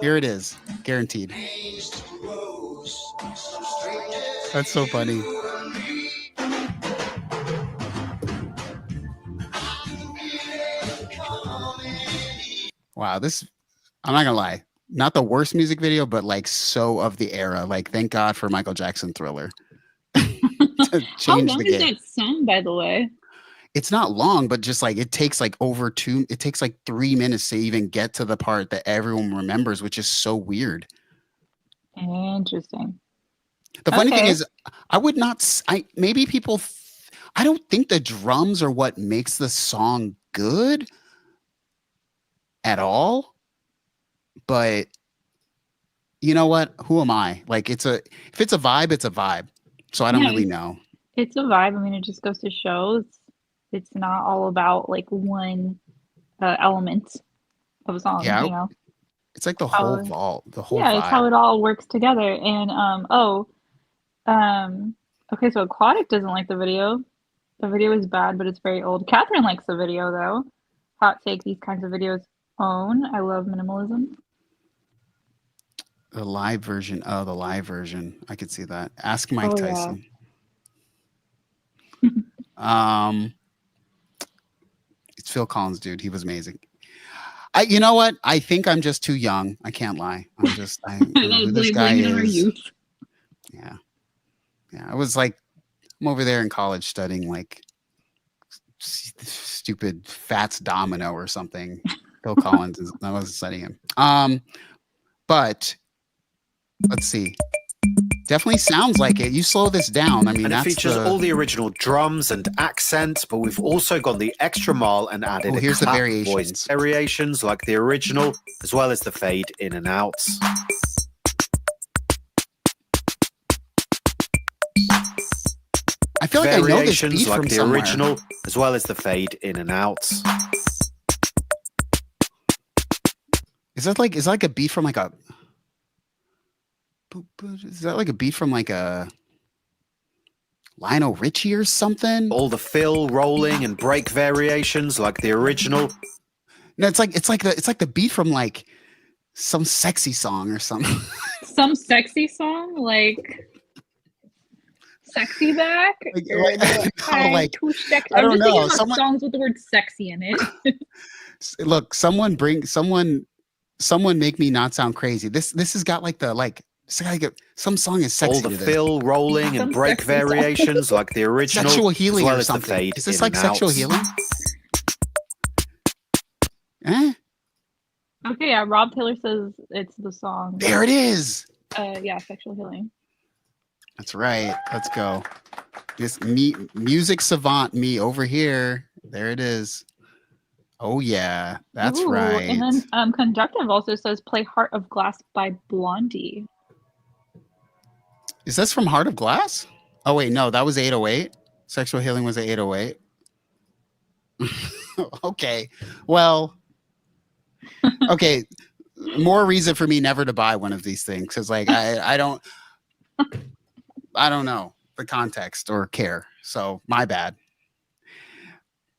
S1: Here it is, guaranteed. That's so funny. Wow, this, I'm not gonna lie, not the worst music video, but like so of the era. Like, thank God for Michael Jackson Thriller. To
S2: How
S1: change
S2: long
S1: the
S2: is
S1: game.
S2: that song, by the way?
S1: It's not long, but just like it takes like it takes like 3 minutes to even get to the part that everyone remembers, which is so weird.
S2: Interesting.
S1: The funny thing
S2: Okay.
S1: is, I would not, maybe people, I don't think the drums are what makes the song good at all. But you know what? Who am I? Like, if it's a vibe, it's a vibe. So I don't
S2: Yeah,
S1: really know.
S2: It's a vibe. I mean, it just goes to show it's not all about like one element of a song,
S1: Yeah,
S2: you know?
S1: it's like the
S2: How
S1: whole
S2: it-
S1: vault, the whole
S2: Yeah, it's how
S1: vibe.
S2: it all works together. And okay, so Aquatic doesn't like the video. The video is bad, but it's very old. Catherine likes the video though. Hot take, these kinds of videos own. I love minimalism.
S1: The live version. Oh, the live version. I could see that. Ask Mike
S2: Oh, yeah.
S1: Tyson. It's Phil Collins, dude. He was amazing. You know what? I think I'm just too young. I can't lie. I don't know who this guy
S2: Blaming on our
S1: is.
S2: youth.
S1: Yeah. Yeah. I was like, I'm over there in college studying like stupid Fats Domino or something. Phil Collins I wasn't studying him. But let's see. Definitely sounds like it. You slow this down. I mean,
S6: And it
S1: that's
S6: features all the original drums and accents, but we've also gone the extra mile and added
S1: Oh, here's the
S6: clap
S1: variations.
S6: voice variations like the original, as well as the fade in and outs.
S1: I feel like I know this
S6: Variations
S1: beat
S6: like
S1: from
S6: the
S1: somewhere.
S6: original, as well as the fade in and outs.
S1: Is that like a beat from like a? Is that like a beat from like a Lionel Richie or something?
S6: All the fill, rolling, and break variations like the original.
S1: No, it's like the beat from like some sexy song or something.
S2: Some sexy song like Sexy Back?
S1: Like,
S2: Or
S1: like-
S2: the,
S1: no,
S2: I'm
S1: like,
S2: too sexy.
S1: I
S2: I'm
S1: don't
S2: just thinking
S1: know.
S2: about
S1: Someone-
S2: songs with the word sexy in it.
S1: Look, someone make me not sound crazy. This has got like the like it's like some song is sexy
S6: All the
S1: to this.
S6: fill, rolling,
S2: Some
S6: and break
S2: sexy song.
S6: variations like the original.
S1: Sexual healing
S6: as well
S1: or
S6: as the
S1: something.
S6: fade
S1: Is this
S6: in
S1: like
S6: and
S1: sexual
S6: outs.
S1: healing? Eh?
S2: Okay, yeah, Rob Taylor says it's the song.
S1: There it is.
S2: Yeah, Sexual Healing.
S1: That's right. Let's go. This music savant me over here. There it is. Oh yeah, that's
S2: Ooh,
S1: right.
S2: And then Conjunctive also says play Heart of Glass by Blondie.
S1: Is this from Heart of Glass? Oh wait, no, that was 808. Sexual Healing was at 808. Okay. Well, okay. More reason for me never to buy one of these things because like I don't know the context or care. So my bad.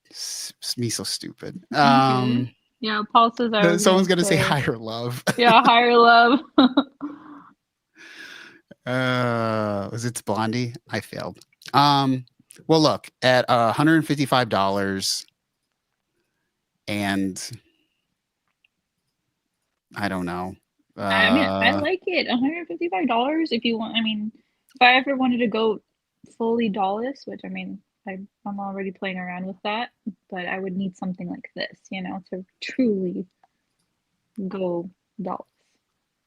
S1: It's me so stupid.
S2: Yeah, Paul says I was
S1: Someone's gonna say
S2: say
S1: higher love.
S2: Yeah, Higher Love.
S1: Was it Blondie? I failed. Well, look at $155, and I don't know.
S2: I mean, I like it. $155 if you want. I mean, if I ever wanted to go fully dollless, which I mean, I'm already playing around with that, but I would need something like this, you know, to truly go dollless.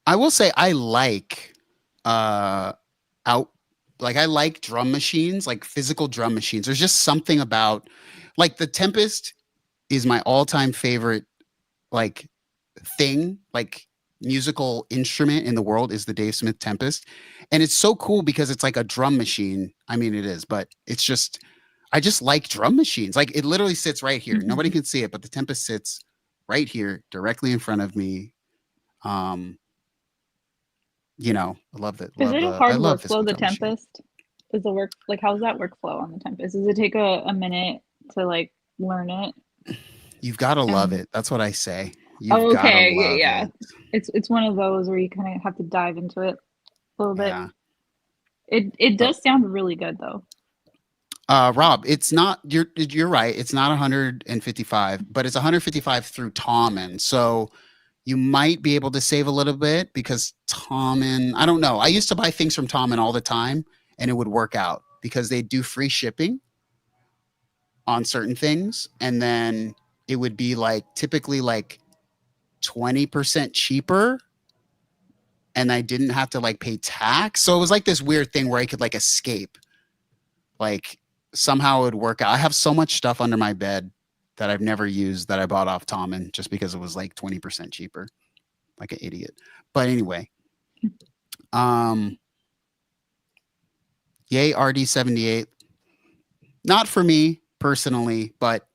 S1: I will say I like I like drum machines, like physical drum machines. There's just something about like the Tempest is my all-time favorite like thing, like musical instrument in the world is the Dave Smith Tempest. And it's so cool because it's like a drum machine. I mean it is, but it's just I just like drum machines. Like it literally sits right here. Nobody can see it, but the Tempest sits right here directly in front of me. You know, I love that.
S2: Is it a hard
S1: love
S2: workflow, the
S1: physical drum machines.
S2: Tempest? Is the work like how's that workflow on the Tempest? Does it take a minute to like learn it?
S1: You've got to love
S2: Um,
S1: it. That's what I say.
S2: Oh,
S1: You've got to
S2: okay,
S1: love
S2: yeah.
S1: it.
S2: It's one of those where you kind of have to dive into it a little bit.
S1: Yeah.
S2: It does sound really good though.
S1: Rob, it's not, you're right. It's not 155, but it's 155 through Tommen. So you might be able to save a little bit because Tommen, I don't know. I used to buy things from Tommen all the time and it would work out because they do free shipping on certain things. And then it would be like typically like 20% cheaper. And I didn't have to like pay tax. So it was like this weird thing where I could like escape. Like somehow it would work out. I have so much stuff under my bed that I've never used that I bought off Tommen just because it was like 20% cheaper. Like an idiot. But anyway. Yay, RD-78. Not for me personally, but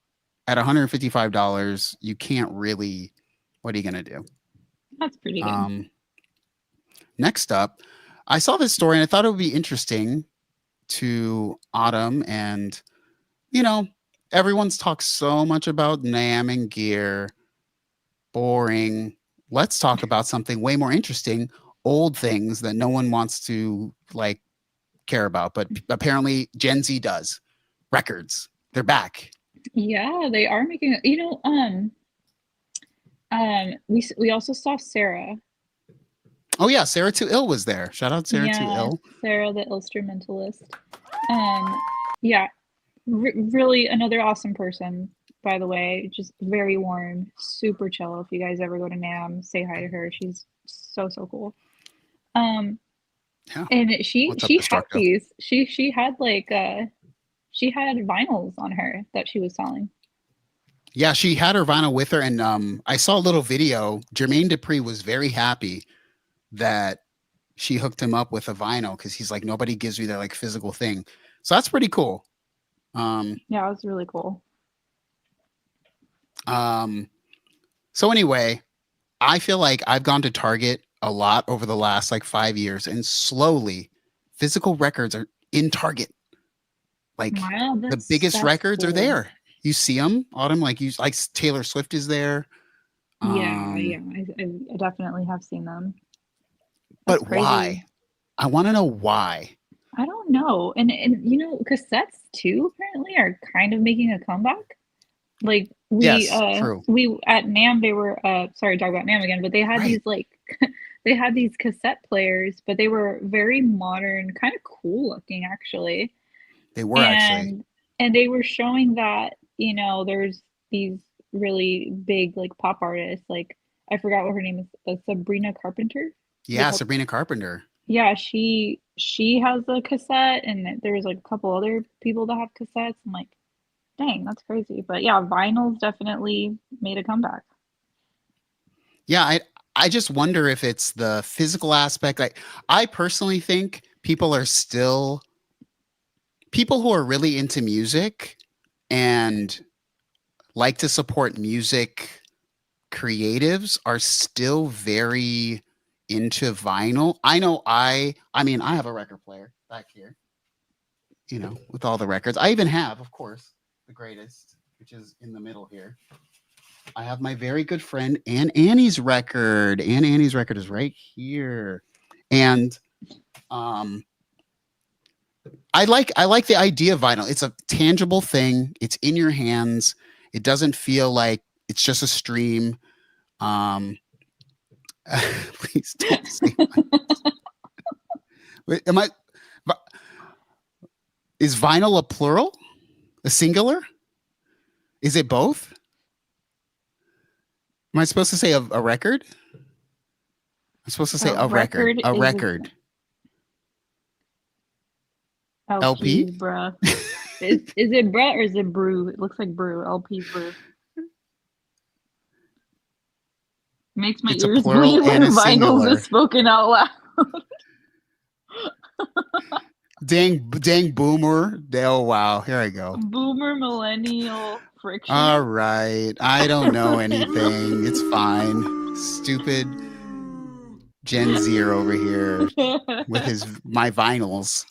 S1: at $155, you can't really, what are you going to do?
S2: That's pretty good.
S1: Next up, I saw this story and I thought it would be interesting to Autumn. And, you know, everyone's talked so much about NAMM and gear. Boring. Let's talk about something way more interesting. Old things that no one wants to like care about, but apparently Gen Z does. Records. They're back.
S2: Yeah, they are making, we also saw Sarah.
S1: Oh yeah, Sarah Too Ill was there. Shout out Sarah Too Ill.
S2: Sarah the instrumentalist. Yeah, really another awesome person, by the way. Just very warm, super chill. If you guys ever go to NAMM, say hi to her. She's so cool.
S1: Yeah.
S2: And she had these. She had like she had vinyls on her that she was selling.
S1: Yeah, she had her vinyl with her, and I saw a little video. Jermaine Dupri was very happy that she hooked him up with a vinyl because he's like, nobody gives me that like physical thing. So that's pretty cool.
S2: Yeah, it was really cool.
S1: So anyway, I feel like I've gone to Target a lot over the last like 5 years, and slowly physical records are in Target. Like
S2: wow,
S1: the biggest records
S2: cool.
S1: are there. You see them, Autumn, like Taylor Swift is there.
S2: Yeah, I definitely have seen them.
S1: That's but crazy. Why? I want to know why.
S2: I don't know. And you know, cassettes too apparently are kind of making a comeback. Like we
S1: true.
S2: We at NAMM they were sorry to talk about NAMM again, but they had these like they had these cassette players, but they were very modern, kind of cool looking actually.
S1: They were actually.
S2: And they were showing that, you know, there's these really big like pop artists, like I forgot what her name is, Sabrina Carpenter.
S1: Yeah, Sabrina Carpenter.
S2: Yeah, she has a cassette, and there was like a couple other people that have cassettes. I'm like, dang, that's crazy. But yeah, vinyls definitely made a comeback.
S1: Yeah, I just wonder if it's the physical aspect. Like I personally think people who are really into music and like to support music creatives are still very into vinyl. I know I mean, I have a record player back here, you know, with all the records. I even have, of course, the greatest, which is in the middle here. I have my very good friend Annie's record. Annie's record is right here. And I like the idea of vinyl. It's a tangible thing. It's in your hands. It doesn't feel like it's just a stream. Please don't say Wait, is vinyl a plural? A singular? Is it both? Am I supposed to say a record? I'm supposed to say a record. A record. LP?
S2: Bruh. Is it bruh or is it brew? It looks like brew. LP's brew. Makes my ears bleed when vinyls is spoken out loud.
S1: dang boomer. Oh wow, here I go.
S2: Boomer millennial friction.
S1: All right. I don't know anything. It's fine. Stupid Gen Zer over here with my vinyls.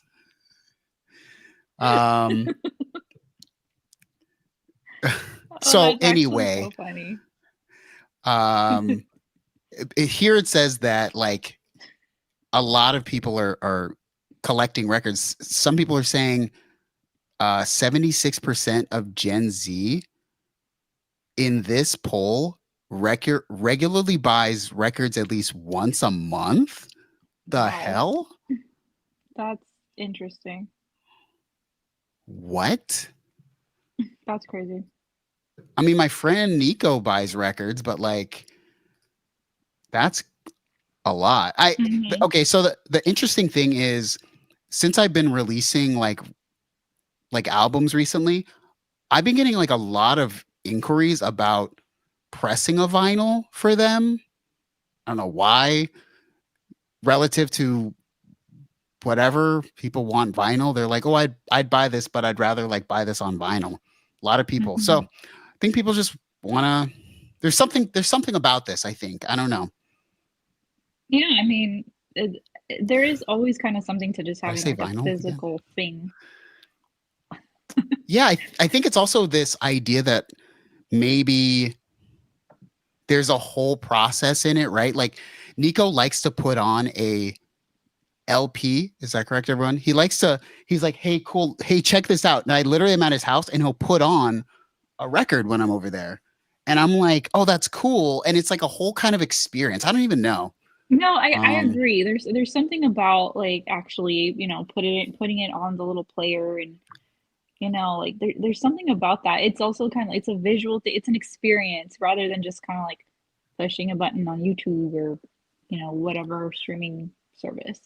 S1: So anyway,
S2: so funny.
S1: Here it says that like a lot of people are collecting records. Some people are saying 76% of Gen Z in this poll regularly buys records at least once a month. The
S2: Wow.
S1: hell?
S2: That's interesting.
S1: What?
S2: That's crazy.
S1: I mean, my friend Nico buys records, but like, that's a lot. Okay, so the interesting thing is, since I've been releasing like albums recently, I've been getting like a lot of inquiries about pressing a vinyl for them. I don't know why. Relative to whatever people want vinyl, they're like, oh, I'd buy this, but I'd rather like buy this on vinyl. A lot of people. So I think people just wanna. There's something about this. I think, I don't know.
S2: Yeah, I mean, there is always kind of something to just
S1: Did I
S2: having
S1: say
S2: like a
S1: vinyl again?
S2: physical thing.
S1: Yeah, I think it's also this idea that maybe there's a whole process in it, right? Like Nico likes to put on a LP. Is that correct, everyone? He's like, hey, cool. Hey, check this out. And I literally am at his house and he'll put on a record when I'm over there. And I'm like, oh, that's cool. And it's like a whole kind of experience. I don't even know.
S2: No, I agree. There's something about like actually, you know, putting it on the little player, and you know, like there's something about that. It's also kind of, it's a visual thing. It's an experience rather than just kind of like pushing a button on YouTube or, you know, whatever streaming service.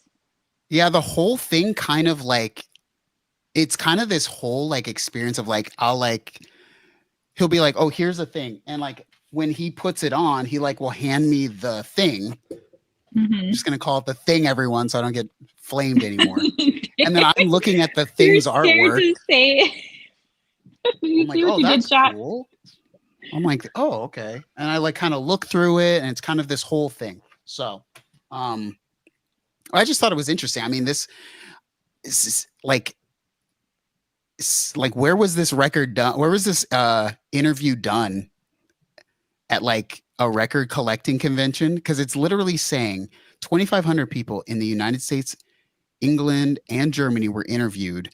S1: Yeah, the whole thing kind of like, it's kind of this whole like experience of like, he'll be like, oh, here's a thing. And like when he puts it on, he like will hand me the thing. I'm just gonna call it the thing, everyone, so I don't get flamed anymore. And then I'm looking at the thing's artwork.
S2: To say
S1: I'm like, oh, that's cool. I'm like, oh, okay. And I like kind of look through it, and it's kind of this whole thing. So, I just thought it was interesting. I mean, this is like, where was this record done? Where was this interview done? At like a record collecting convention? Because it's literally saying 2,500 people in the United States, England, and Germany were interviewed,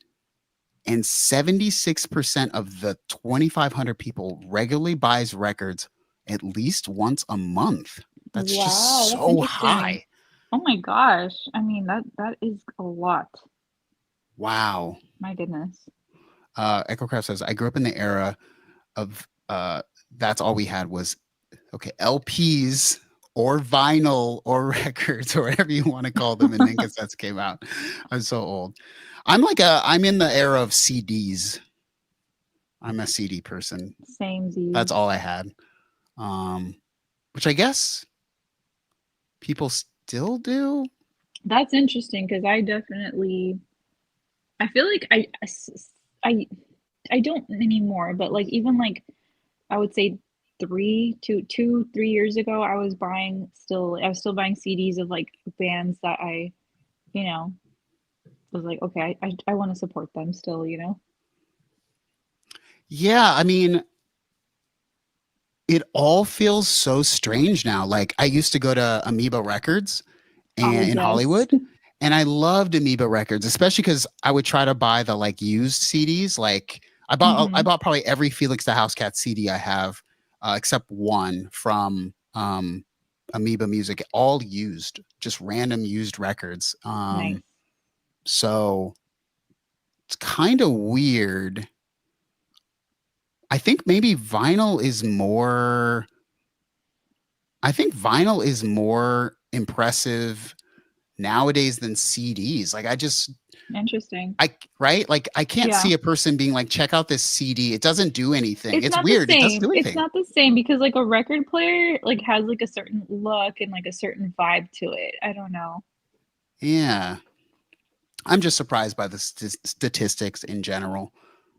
S1: and 76% of the 2,500 people regularly buys records at least once a month. That's just so high.
S2: Oh my gosh. I mean, that is a lot.
S1: Wow.
S2: My goodness.
S1: EchoCraft says, I grew up in the era of that's all we had was LPs or vinyl or records or whatever you want to call them, and then cassettes came out. I'm so old. I'm in the era of CDs. I'm a CD person.
S2: Same Z.
S1: That's all I had. Which I guess people still do. That's
S2: interesting because I feel like I don't anymore, but like even like I would say 3 years ago, I was still buying CDs of like bands that I, you know, was like, okay, I want to support them still, you know?
S1: Yeah, I mean, it all feels so strange now. Like I used to go to Amoeba Records in Hollywood, and I loved Amoeba Records, especially because I would try to buy the like used CDs. Like I bought probably every Felix the Housecat CD I have. Except one from Amoeba Music, all used, just random used records.
S2: Nice.
S1: So it's kind of weird. I think maybe vinyl is more. I think vinyl is more impressive nowadays than CDs. Like
S2: interesting.
S1: Right? Like I can't see a person being like, check out this CD. It doesn't do anything. It's weird. It doesn't do anything.
S2: It's not the same because like a record player like has like a certain look and like a certain vibe to it. I don't know.
S1: Yeah. I'm just surprised by the statistics in general.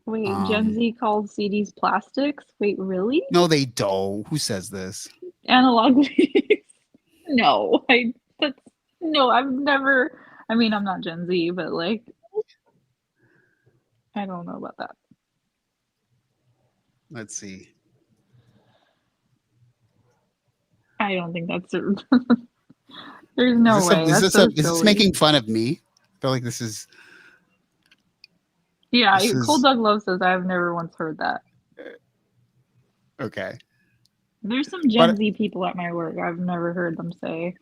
S2: Wait, Gen Z called CDs plastics? Wait, really?
S1: No, they don't. Who says this?
S2: Analog. No, I've never. I mean, I'm not Gen Z, but like, I don't know about that.
S1: Let's see.
S2: I don't think that's There's no way.
S1: Is this making fun of me? feel like this is
S2: Yeah,
S1: This
S2: Cold
S1: is-
S2: Dog Love says I've never once heard that.
S1: okay.
S2: There's some Gen Z people at my work. I've never heard them say.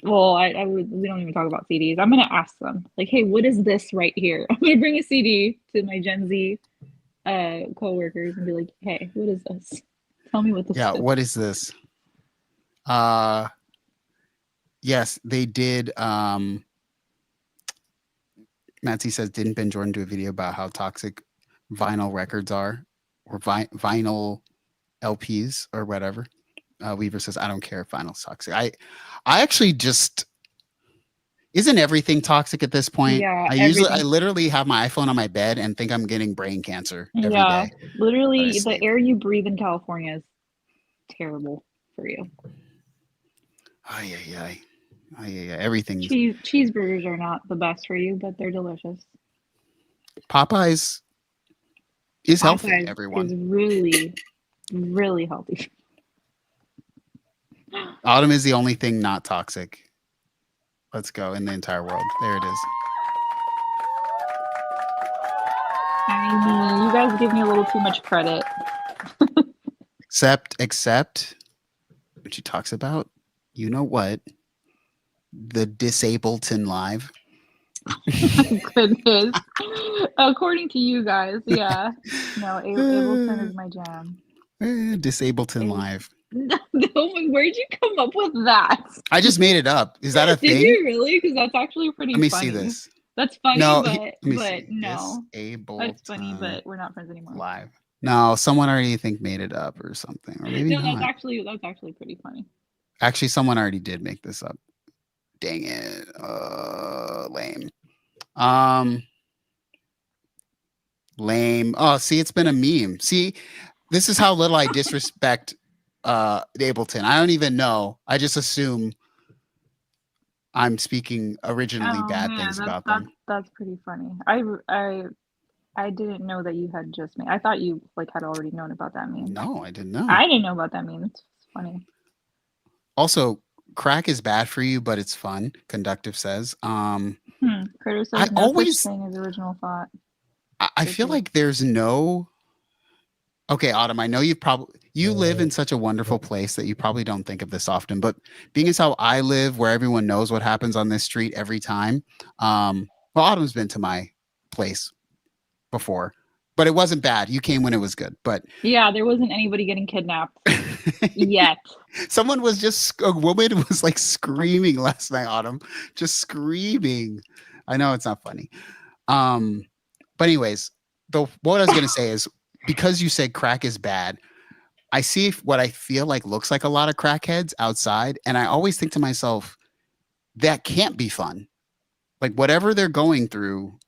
S2: Well, we don't even talk about CDs. I'm gonna ask them, like, hey, what is this right here? I'm gonna bring a CD to my Gen Z coworkers and be like, hey, what is this? Tell me what this
S1: Yeah,
S2: is.
S1: what is this? Yes, they did. Nancy says, didn't Ben Jordan do a video about how toxic vinyl records are, or vinyl LPs or whatever? Weaver says, I don't care if vinyl's toxic. I actually just, isn't everything toxic at this point?
S2: Yeah,
S1: I literally have my iPhone on my bed and think I'm getting brain cancer every day.
S2: Literally,
S1: I
S2: the
S1: sleep.
S2: air you breathe in California is terrible for you.
S1: Ay, ay, ay. Ay, ay, ay. Everything.
S2: Cheeseburgers are not the best for you, but they're delicious.
S1: Popeyes is healthy,
S2: Popeyes
S1: everyone.
S2: is really, really healthy.
S1: Autumn is the only thing not toxic. Let's go in the entire world. There it is.
S2: I mean, you guys give me a little too much credit.
S1: Except when she talks about, you know what? The Disableton Live.
S2: Goodness. According to you guys, yeah. No, Ableton is my jam.
S1: Disableton Live.
S2: No, where'd you come up with that?
S1: I just made it up. Is that a thing?
S2: Did you really? Because that's actually pretty
S1: Let me
S2: funny.
S1: see this.
S2: That's funny,
S1: No,
S2: but
S1: let me see.
S2: no.
S1: Disableton
S2: That's funny, but we're not friends anymore.
S1: Live. No, someone already made it up or something, or maybe
S2: No,
S1: not.
S2: that's actually pretty funny.
S1: Actually, someone already did make this up. Dang it. Lame. Lame. Oh, see, it's been a meme. See, this is how little I disrespect Ableton. I don't even know. I just assume I'm speaking originally bad things about them.
S2: That's pretty funny. I didn't know that you had just made. I thought you had already known about that meme.
S1: No, I didn't know.
S2: I didn't know about that meme. It's funny.
S1: Also, crack is bad for you, but it's fun. Conductive says.
S2: Critter says no such thing as original thought.
S1: I feel like there's no. Okay, Autumn, I know you live in such a wonderful place that you probably don't think of this often, but being as how I live, where everyone knows what happens on this street every time. Well, Autumn's been to my place before, but it wasn't bad. You came when it was good, but
S2: yeah, there wasn't anybody getting kidnapped yet.
S1: A woman was like screaming last night, Autumn, just screaming. I know it's not funny. But anyways, what I was going to say is, because you said crack is bad, I see what I feel like looks like a lot of crackheads outside. And I always think to myself, that can't be fun. Like whatever they're going through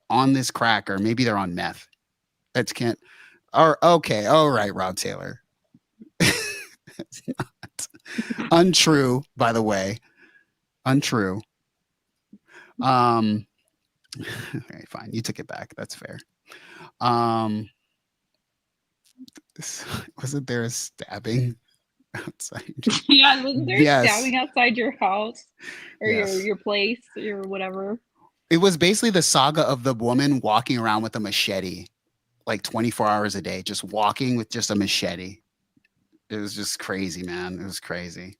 S1: on this crack, or maybe they're on meth. That can't. Or okay. All right, Rob Taylor. It's not untrue, by the way. Untrue. Okay, fine. You took it back. That's fair. Wasn't there a stabbing outside?
S2: Yeah, wasn't there stabbing outside your house or your place or whatever?
S1: It was basically the saga of the woman walking around with a machete like 24 hours a day, just walking with just a machete. It was just crazy, man. It was crazy.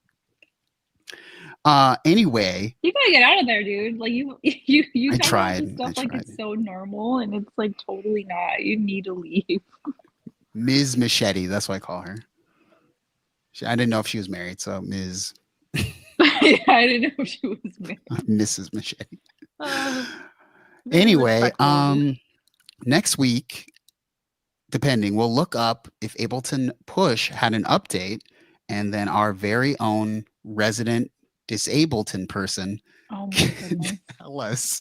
S1: Anyway,
S2: you gotta get out of there, dude. Like you
S1: I tried.
S2: Stuff like it's so normal, and it's like totally not. You need to leave.
S1: Ms. Machete, that's what I call her. I didn't know if she was married, so Ms.
S2: I didn't know if she was married.
S1: Mrs. Machete. Anyway, next week, depending, we'll look up if Ableton Push had an update, and then our very own resident Disableton person can tell us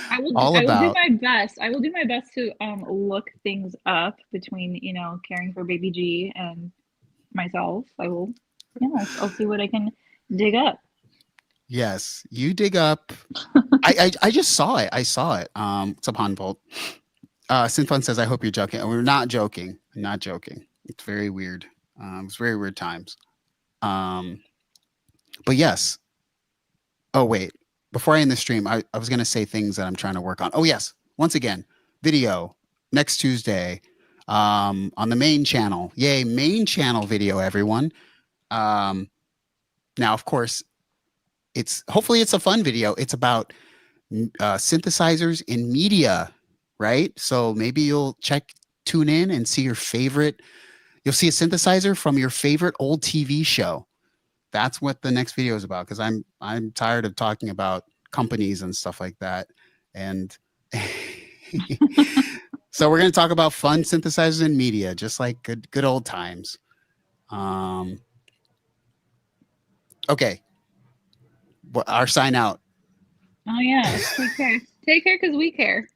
S2: I will do my best to look things up between caring for baby G and myself. I'll see what I can dig up.
S1: Yes, you dig up. I just saw it. I saw it. It's upon Bolt. Synth says, I hope you're joking. We're not joking. I'm not joking. It's very weird. It's very weird times. But yes. Oh, wait. before I end the stream, I was going to say things that I'm trying to work on. Oh, yes. Once again, video next Tuesday on the main channel. Yay, main channel video, everyone. Now, of course, hopefully it's a fun video. It's about synthesizers in media, right? So maybe you'll tune in and see you'll see a synthesizer from your favorite old TV show. That's what the next video is about, because I'm tired of talking about companies and stuff like that. And so we're going to talk about fun synthesizers in media, just like good old times. Okay. Our sign out.
S2: Oh yeah, take care. Take care because we care.